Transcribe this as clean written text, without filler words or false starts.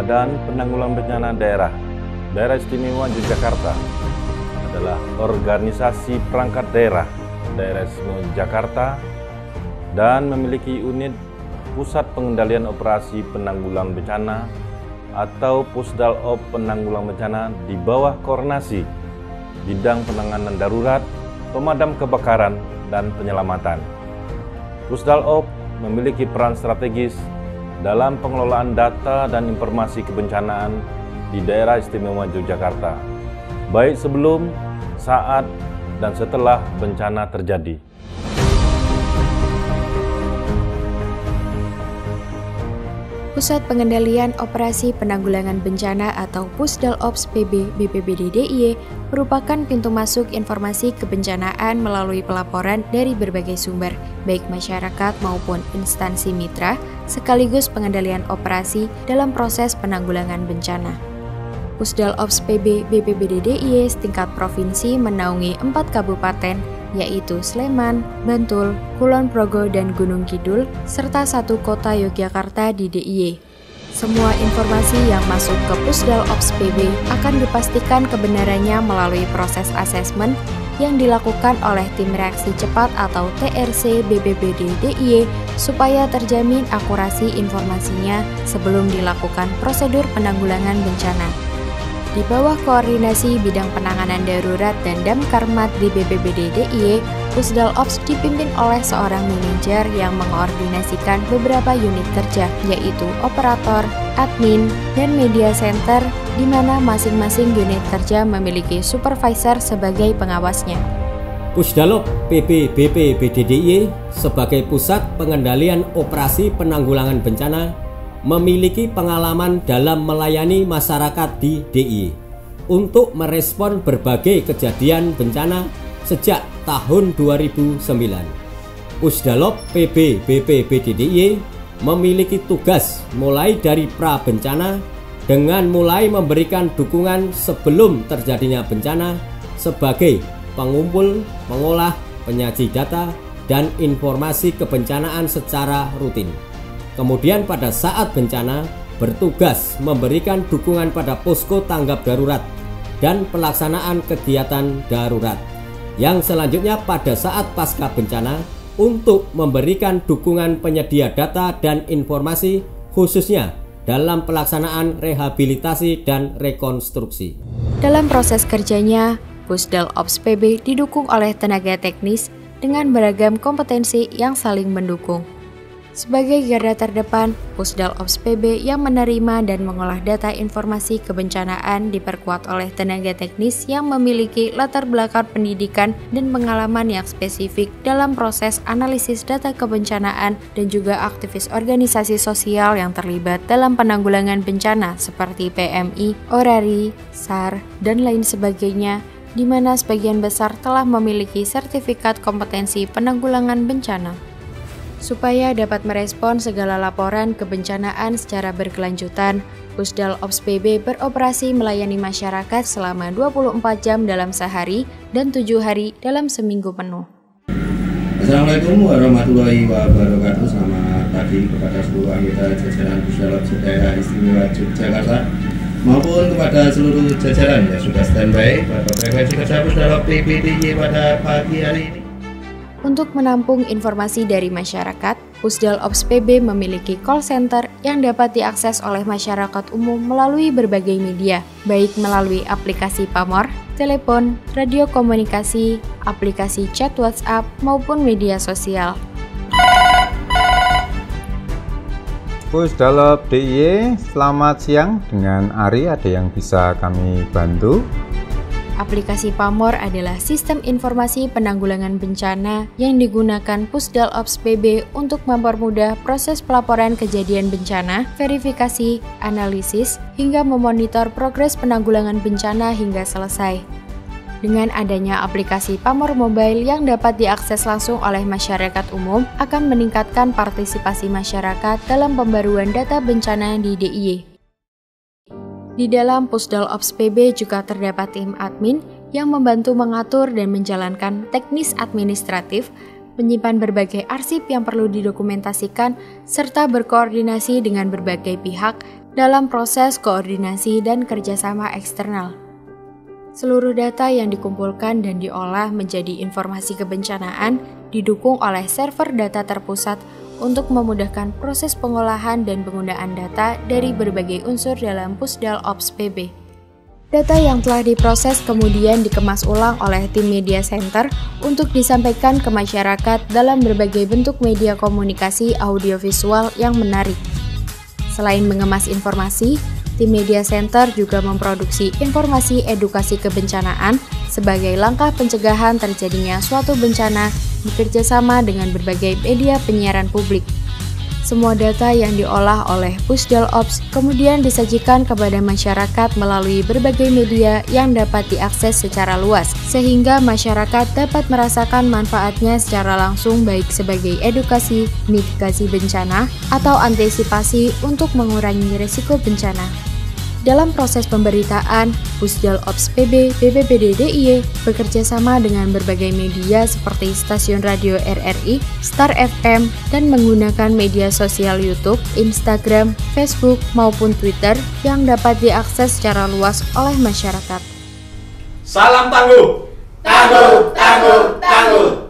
Badan Penanggulangan Bencana Daerah Istimewa Yogyakarta adalah organisasi perangkat daerah Istimewa Yogyakarta dan memiliki unit Pusat Pengendalian Operasi Penanggulangan Bencana atau Pusdalop Penanggulangan Bencana di bawah koordinasi Bidang Penanganan Darurat, Pemadam Kebakaran, dan Penyelamatan. Pusdalop memiliki peran strategis dalam pengelolaan data dan informasi kebencanaan di daerah istimewa Yogyakarta, baik sebelum, saat, dan setelah bencana terjadi. Pusat Pengendalian Operasi Penanggulangan Bencana atau Pusdalops PB BPBD DIY merupakan pintu masuk informasi kebencanaan melalui pelaporan dari berbagai sumber, baik masyarakat maupun instansi mitra, sekaligus pengendalian operasi dalam proses penanggulangan bencana. Pusdalops PB BPBD DIY setingkat provinsi menaungi 4 kabupaten, yaitu Sleman, Bantul, Kulon Progo, dan Gunung Kidul, serta 1 kota Yogyakarta di DIY. Semua informasi yang masuk ke Pusdalops PB akan dipastikan kebenarannya melalui proses asesmen yang dilakukan oleh Tim Reaksi Cepat atau TRC BPBD DIY supaya terjamin akurasi informasinya sebelum dilakukan prosedur penanggulangan bencana. Di bawah koordinasi Bidang Penanganan Darurat dan Damkarmat di BPBD DIY, Pusdalops dipimpin oleh seorang manajer yang mengkoordinasikan beberapa unit kerja, yaitu operator, admin, dan media center, di mana masing-masing unit kerja memiliki supervisor sebagai pengawasnya. Pusdalop PB BPBD DIY sebagai Pusat Pengendalian Operasi Penanggulangan Bencana memiliki pengalaman dalam melayani masyarakat di DIY untuk merespon berbagai kejadian bencana sejak tahun 2009. Pusdalop PB BPBD DIY memiliki tugas mulai dari pra-bencana dengan mulai memberikan dukungan sebelum terjadinya bencana sebagai pengumpul, mengolah, penyaji data, dan informasi kebencanaan secara rutin. Kemudian pada saat bencana, bertugas memberikan dukungan pada posko tanggap darurat dan pelaksanaan kegiatan darurat. Yang selanjutnya pada saat pasca bencana, untuk memberikan dukungan penyedia data dan informasi khususnya dalam pelaksanaan rehabilitasi dan rekonstruksi. Dalam proses kerjanya, Pusdalops PB didukung oleh tenaga teknis dengan beragam kompetensi yang saling mendukung. Sebagai garda terdepan, Pusdalops PB yang menerima dan mengolah data informasi kebencanaan diperkuat oleh tenaga teknis yang memiliki latar belakang pendidikan dan pengalaman yang spesifik dalam proses analisis data kebencanaan dan juga aktivis organisasi sosial yang terlibat dalam penanggulangan bencana seperti PMI, ORARI, SAR, dan lain sebagainya, di mana sebagian besar telah memiliki sertifikat kompetensi penanggulangan bencana. Supaya dapat merespon segala laporan kebencanaan secara berkelanjutan, Pusdalops PB beroperasi melayani masyarakat selama 24 jam dalam sehari dan 7 hari dalam seminggu penuh. Assalamualaikum warahmatullahi wabarakatuh. Selamat pagi kepada seluruh anggota jajaran Pusdalops Daerah Istimewa Yogyakarta maupun kepada seluruh jajaran yang sudah standby pada frekuensi kerja Pusdalops PB DIY pada pagi hari ini. Untuk menampung informasi dari masyarakat, Pusdalops PB memiliki call center yang dapat diakses oleh masyarakat umum melalui berbagai media, baik melalui aplikasi Pamor, telepon, radio komunikasi, aplikasi chat WhatsApp, maupun media sosial. Pusdalop DIY, selamat siang. Dengan Ari, ada yang bisa kami bantu? Aplikasi Pamor adalah sistem informasi penanggulangan bencana yang digunakan Pusdalops PB untuk mempermudah proses pelaporan kejadian bencana, verifikasi, analisis, hingga memonitor progres penanggulangan bencana hingga selesai. Dengan adanya aplikasi Pamor Mobile yang dapat diakses langsung oleh masyarakat umum, akan meningkatkan partisipasi masyarakat dalam pembaruan data bencana di DIY. Di dalam Pusdalops PB juga terdapat tim admin yang membantu mengatur dan menjalankan teknis administratif, menyimpan berbagai arsip yang perlu didokumentasikan, serta berkoordinasi dengan berbagai pihak dalam proses koordinasi dan kerjasama eksternal. Seluruh data yang dikumpulkan dan diolah menjadi informasi kebencanaan didukung oleh server data terpusat untuk memudahkan proses pengolahan dan penggunaan data dari berbagai unsur dalam Pusdal Ops PB. Data yang telah diproses kemudian dikemas ulang oleh tim Media Center untuk disampaikan ke masyarakat dalam berbagai bentuk media komunikasi audiovisual yang menarik. Selain mengemas informasi, tim Media Center juga memproduksi informasi edukasi kebencanaan sebagai langkah pencegahan terjadinya suatu bencana bekerjasama dengan berbagai media penyiaran publik. Semua data yang diolah oleh Pusdal Ops kemudian disajikan kepada masyarakat melalui berbagai media yang dapat diakses secara luas, sehingga masyarakat dapat merasakan manfaatnya secara langsung baik sebagai edukasi, mitigasi bencana, atau antisipasi untuk mengurangi risiko bencana. Dalam proses pemberitaan, Pusdal Ops PB BPBD DIY bekerja sama dengan berbagai media seperti stasiun radio RRI, Star FM, dan menggunakan media sosial YouTube, Instagram, Facebook, maupun Twitter yang dapat diakses secara luas oleh masyarakat. Salam tangguh! Tangguh, tangguh, tangguh!